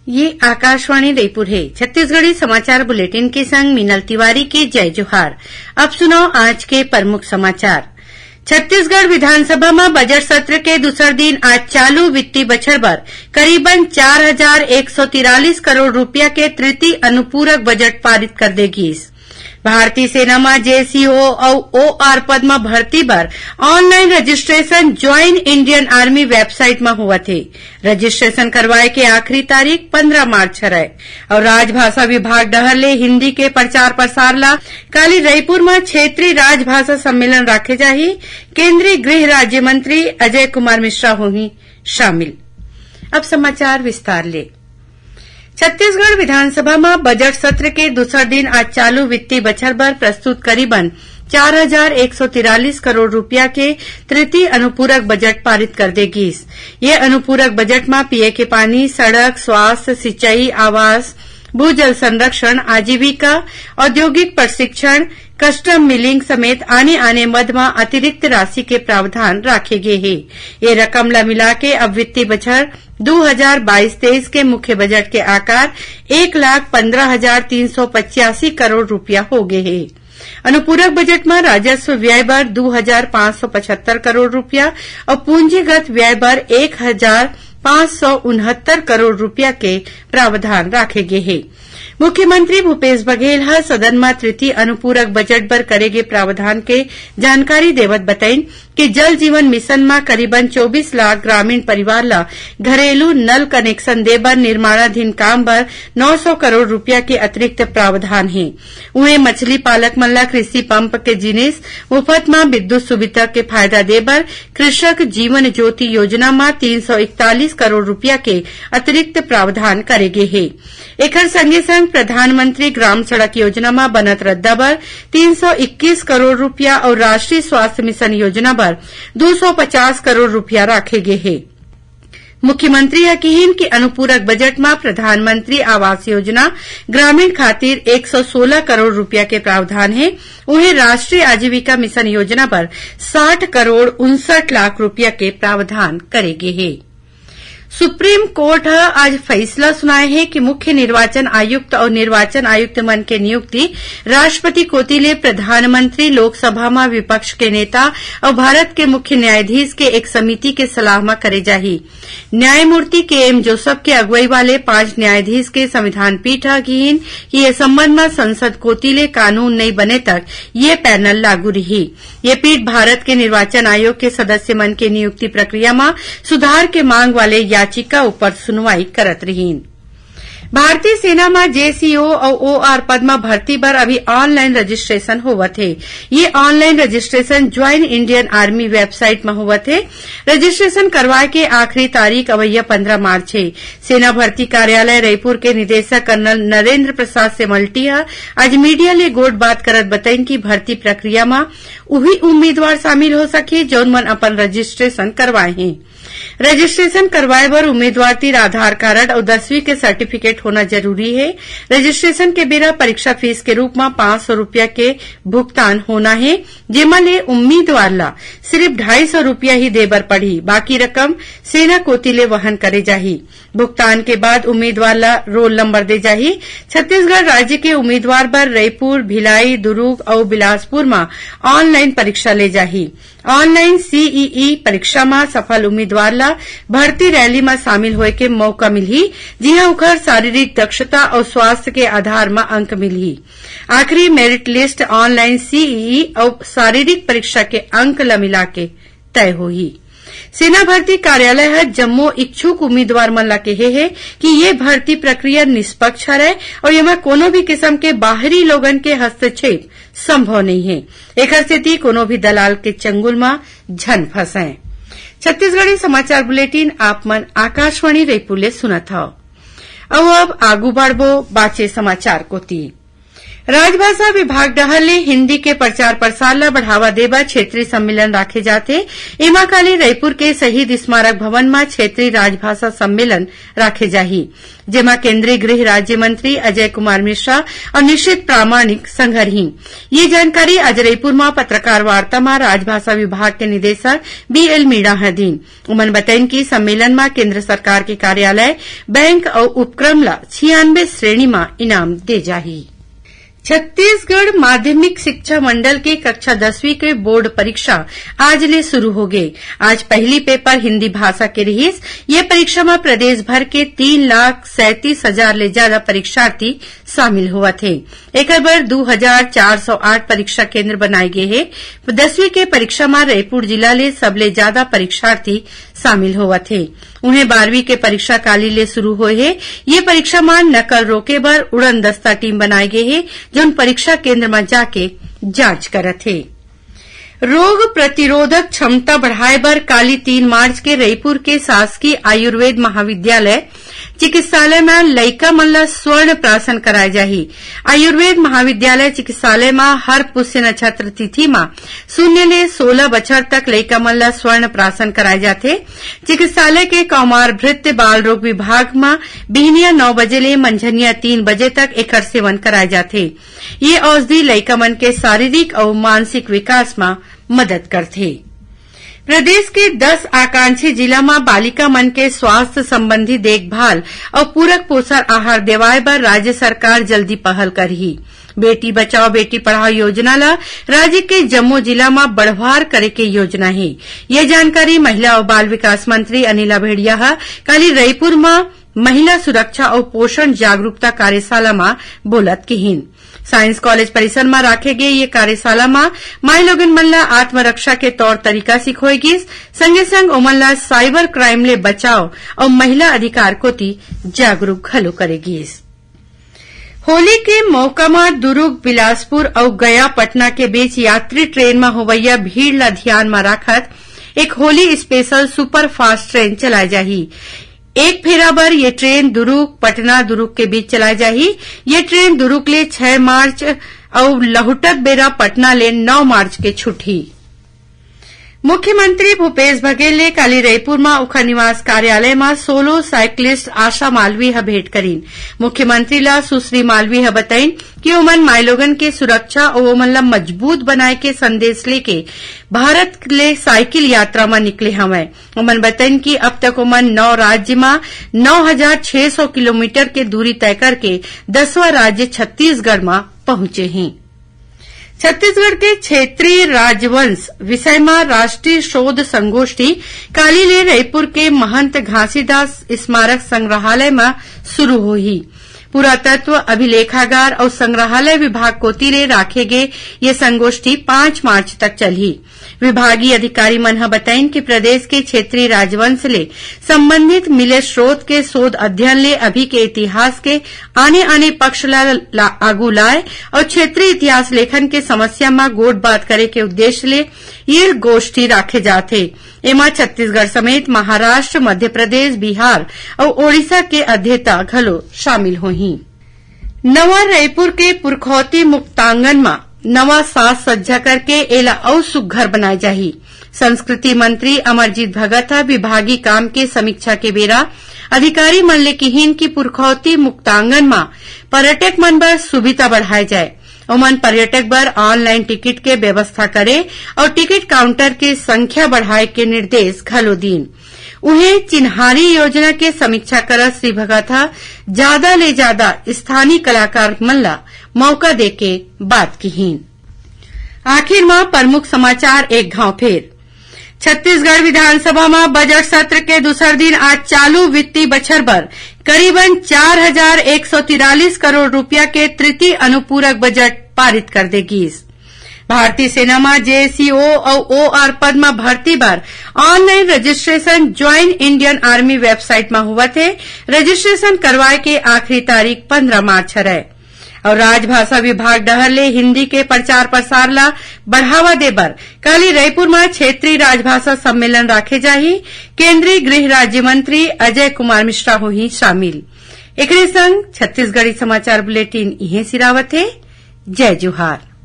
ये आकाशवाणी रायपुर है। छत्तीसगढ़ी समाचार बुलेटिन के संग मीनल तिवारी की जय जोहार। अब सुनो आज के प्रमुख समाचार। छत्तीसगढ़ विधानसभा में बजट सत्र के दूसरे दिन आज चालू वित्तीय बछर बर करीबन 4,143 करोड़ रुपया के तृतीय अनुपूरक बजट पारित कर देगी। भारतीय सेना में जेसीओ और ओआर पद में भर्ती बर online registration join Indian army website में हुआ थे। रजिस्ट्रेशन करवाए के आखिरी तारीख 15 मार्च है और राजभाषा विभाग डहर ले हिंदी के प्रचार प्रसार ला काली रायपुर में क्षेत्रीय राजभाषा सम्मेलन राखे जाही। केंद्रीय गृह राज्य मंत्री अजय कुमार मिश्रा होंगी शामिल। अब समाचार विस्तार ले। छत्तीसगढ़ विधानसभा में बजट सत्र के दूसरे दिन आज चालू वित्तीय बछर बर प्रस्तुत करीबन 4,143 करोड़ रुपया के तृतीय अनुपूरक बजट पारित कर देगी। ये अनुपूरक बजट में पीए के पानी, सड़क, स्वास्थ्य, सिंचाई, आवास, भूजल संरक्षण, आजीविका, औद्योगिक प्रशिक्षण, कस्टम मिलिंग समेत आने मद में अतिरिक्त राशि के प्रावधान रखे गए हैं। ये रकम ला मिला के अब वित्तीय बछर 2022-23 के मुख्य बजट के आकार 1,15,385 करोड़ रुपया हो गए हैं। अनुपूरक बजट में राजस्व व्यय बर 2,575 करोड़ रुपया और पूंजीगत व्यय बर 1,569 करोड़ रुपया के प्रावधान रखे गए हैं। मुख्यमंत्री भूपेश बघेल ह सदन में तृतीय अनुपूरक बजट बर करेगे प्रावधान के जानकारी देवत बताइन कि जल जीवन मिशन में करीबन 24 लाख ग्रामीण परिवार ला घरेलू नल कनेक्शन दे बर निर्माणाधीन काम बर 900 करोड़ रुपया के अतिरिक्त प्रावधान है। उन्हें मछली पालक मन ला कृषि पंप के जिनिस मुफ्त में विद्युत सुविधा के फायदा दे बर कृषक जीवन ज्योति योजना में 341 करोड़ रुपया के अतिरिक्त प्रावधान करे गए है। एकर संगे संग प्रधानमंत्री ग्राम सड़क योजना में बनत रद्दा बर 321 करोड़ रुपया और राष्ट्रीय स्वास्थ्य मिशन योजना बर 250 करोड़ रुपया रखे गए हैं। मुख्यमंत्री यह कहिन कि अनुपूरक बजट में प्रधानमंत्री आवास योजना ग्रामीण खातिर 116 करोड़ रुपया के प्रावधान है। उन्हें राष्ट्रीय आजीविका मिशन योजना पर 60 करोड़ 59 लाख रुपया के प्रावधान करेगे है। सुप्रीम कोर्ट आज फैसला सुनाए है कि मुख्य निर्वाचन आयुक्त और निर्वाचन आयुक्त मन के नियुक्ति राष्ट्रपति कोतिले प्रधानमंत्री लोकसभा में विपक्ष के नेता और भारत के मुख्य न्यायाधीश के एक समिति के सलाह में करे जाही। न्यायमूर्ति के.एम. जोसेफ के अगुवाई वाले 5 न्यायाधीश के संविधान पीठ कहिन कि ये संबंध में संसद कोतिले कानून नहीं बने तक ये पैनल लागू रही। ये पीठ भारत के निर्वाचन आयोग के सदस्य मन के नियुक्ति प्रक्रिया में सुधार के मांग वाले याचिका ऊपर सुनवाई करत रहीन। भारतीय सेना में जेसीओ और ओआर पद में भर्ती बर अभी ऑनलाइन रजिस्ट्रेशन होवत है। ये online registration join Indian army website में होवत है। रजिस्ट्रेशन करवाए के आखिरी तारीख अवैया 15 मार्च है। सेना भर्ती कार्यालय रायपुर के निदेशक कर्नल नरेंद्र प्रसाद सेमल्टी आज मीडिया ले गोट बात करत बताइन कि भर्ती प्रक्रिया में वही उम्मीदवार शामिल हो सके जौन मन अपन रजिस्ट्रेशन करवाए हैं। रजिस्ट्रेशन करवाए बर उम्मीदवार तीर आधार कार्ड और 10वीं के सर्टिफिकेट होना जरूरी है। रजिस्ट्रेशन के बेरा परीक्षा फीस के रूप में 500 रुपया के भुगतान होना है, जेमा ले उम्मीदवार ला सिर्फ 250 रुपया ही देबर पड़ी। बाकी रकम सेना कोतिले वहन करे जाही। भुगतान के बाद उम्मीदवार ला रोल नंबर दे जाही। छत्तीसगढ़ राज्य के उम्मीदवार बर रायपुर, भिलाई, दुर्ग और बिलासपुर में ऑनलाइन परीक्षा ले जाही। ऑनलाइन सीईई परीक्षा में सफल उम्मीदवार ला भर्ती रैली में शामिल होए के मौका मिली, जिहां उखर शारीरिक दक्षता और स्वास्थ्य के आधार में अंक मिली। आखिरी मेरिट लिस्ट ऑनलाइन सीईई और शारीरिक परीक्षा के अंक ला मिला के तय होही। सेना भर्ती कार्यालय है जम्मू इच्छुक उम्मीदवार मन ला कहे है कि ये भर्ती प्रक्रिया निष्पक्ष है और इसमें कोनो भी किस्म के बाहरी लोगन के हस्तक्षेप संभव नहीं है। एकर सेती कोनो भी दलाल के चंगुल में झन फंसे। छत्तीसगढ़ी समाचार बुलेटिन आप मन आकाशवाणी रायपुर ले सुनत हव। अब आगू बढ़बो बाचे समाचार कोती। राजभाषा विभाग डहर ले हिन्दी के प्रचार प्रसार ला बढ़ावा देबर क्षेत्रीय सम्मेलन राखे जाथे। एमा काले रायपुर के शहीद स्मारक भवन में क्षेत्रीय राजभाषा सम्मेलन राखे जाही, जेमा केंद्रीय गृह राज्य मंत्री अजय कुमार मिश्रा और निश्चित प्रामाणिक संघरही। ये जानकारी आज रायपुर में पत्रकार वार्ता में राजभाषा विभाग के निदेशक बीएल मीणा हदीन। उमन बताइन कि सम्मेलन में केंद्र सरकार के कार्यालय, बैंक और उपक्रम ला 96 श्रेणी में इनाम दे जाही। छत्तीसगढ़ माध्यमिक शिक्षा मंडल की कक्षा 10वीं के बोर्ड परीक्षा आज ले शुरू हो गई। आज पहली पेपर हिंदी भाषा के रहीस। ये परीक्षा में प्रदेश भर के 3,37,000 ले ज्यादा परीक्षार्थी शामिल हुआ थे। एक बार 2,408 परीक्षा केंद्र बनाए गए हैं। 10वीं के परीक्षा में रायपुर जिला ले सबले ज्यादा परीक्षार्थी शामिल हुआ थे। उन्हें 12वीं के परीक्षा काली ले शुरू हुए है। ये परीक्षा में नकल रोके बर उड़न दस्ता टीम बनाए गए है, जो परीक्षा केंद्र में जाके जांच करत है। रोग प्रतिरोधक क्षमता बढ़ाए बर काली 3 मार्च के रायपुर के शासकीय आयुर्वेद महाविद्यालय चिकित्सालय में लइका मन ला स्वर्ण प्राशन कराए जाही। आयुर्वेद महाविद्यालय चिकित्सालय में हर पुष्य नक्षत्र तिथि में 0 ले 16 बछर तक लइका मन ला स्वर्ण प्राशन कराए जाथे। चिकित्सालय के कौमार भृत्य बाल रोग विभाग में बिहनिया 9 बजे ले मंझनिया 3 बजे तक एकर सेवन कराए जाथे। ये औषधि लइका मन के शारीरिक और मानसिक विकास में मदद करथे। प्रदेश के 10 आकांक्षी जिला में बालिका मन के स्वास्थ्य संबंधी देखभाल और पूरक पोषण आहार देवाए बर राज्य सरकार जल्दी पहल करही। बेटी बचाओ बेटी पढ़ाओ योजना ला राज्य के जम्मू जिला में बढ़वार करे के योजना है। ये जानकारी महिला और बाल विकास मंत्री अनिला भेड़िया कल रायपुर में महिला सुरक्षा और पोषण जागरूकता कार्यशाला में बोलत कहीन। साइंस कॉलेज परिसर में राखे गए ये कार्यशाला में माई लोगन मन ला आत्मरक्षा के तौर तरीका सिखोएगी। संगे संग ओमन ला साइबर क्राइम ले बचाव और महिला अधिकार कोती जागरूक घलो करेगी। होली के मौका में दुर्ग, बिलासपुर और गया पटना के बीच यात्री ट्रेन में होवैया भीड़ ला ध्यान में राखत एक Holi special super fast train चलाए जाही। एक फेरा बर ये ट्रेन दुर्ग, पटना, दुर्ग के बीच चलाए जाही। ये ट्रेन दुर्ग ले 6 मार्च और लहुटत बेरा पटना ले 9 मार्च के छुट्टी। मुख्यमंत्री भूपेश बघेल ने कल रायपुर में उखा निवास कार्यालय में सोलो साइक्लिस्ट आशा मालवी भेंट करीन। मुख्यमंत्री ला सुश्री मालवी बताइन कि ओमन माइलोगन के सुरक्षा और ओमन ला मजबूत बनाए के संदेश लेके भारत ले साइकिल यात्रा में निकले हवय। ओमन बताइन कि अब तक ओमन 9 राज्य में 9,600 किलोमीटर के दूरी तय करके 10वां राज्य छत्तीसगढ़ में पहुंचे हैं। छत्तीसगढ़ के क्षेत्रीय राजवंश विषय में राष्ट्रीय शोध संगोष्ठी काली ले रायपुर के महंत घासीदास स्मारक संग्रहालय में शुरू हुई। पुरातत्व, अभिलेखागार और संग्रहालय विभाग कोती ले राखे गए ये संगोष्ठी 5 मार्च तक चली। विभागीय अधिकारी मन बताइन कि प्रदेश के क्षेत्रीय राजवंश ले संबंधित मिले स्रोत के शोध अध्ययन ले अभी के इतिहास के आने पक्ष ला आगू लाए और क्षेत्रीय इतिहास लेखन के समस्या में गोट बात करे के उद्देश्य ले ये गोष्ठी राखे जाथे। एमा छत्तीसगढ़ समेत महाराष्ट्र, मध्य प्रदेश, बिहार और ओडिशा के अध्येता घलो शामिल होही। नवा रायपुर के पुरखौती मुक्तांगन में नवा साज सज्जा करके एला और सुघ्घर बनाए जाही। संस्कृति मंत्री अमरजीत भगत विभागीय काम के समीक्षा के बेरा अधिकारी मन ले कहीन की पुरखौती मुक्तांगन में पर्यटक मन बर सुविधा बढ़ाए जाए। ओमन पर्यटक बर ऑनलाइन टिकट के व्यवस्था करे और टिकट काउंटर के संख्या बढ़ाए के निर्देश घलो दीन। उन्हें चिन्हारी योजना के समीक्षा कर श्री भगत ज्यादा ले ज्यादा स्थानीय कलाकार मन ला मौका देके बात कहीन। आखिर में प्रमुख समाचार एक घाव फेर। छत्तीसगढ़ विधानसभा में बजट सत्र के दूसर दिन आज चालू वित्तीय बछर बर करीबन 4,143 करोड़ रुपया के तृतीय अनुपूरक बजट पारित कर देगी। भारतीय सेना में जेसीओ और ओआर पद में भर्ती बर online registration joint Indian army website में हुआ थे। रजिस्ट्रेशन करवाए के आखिरी तारीख 15 मार्च है। और राजभाषा विभाग डहर ले हिन्दी के प्रचार प्रसार ला बढ़ावा देबर कल रायपुर में क्षेत्रीय राजभाषा सम्मेलन राखे जाही। केंद्रीय गृह राज्य मंत्री अजय कुमार मिश्रा होही शामिल। एकरे संग छत्तीसगढ़ी समाचार बुलेटिन इहे सिरावत है। जय जोहार।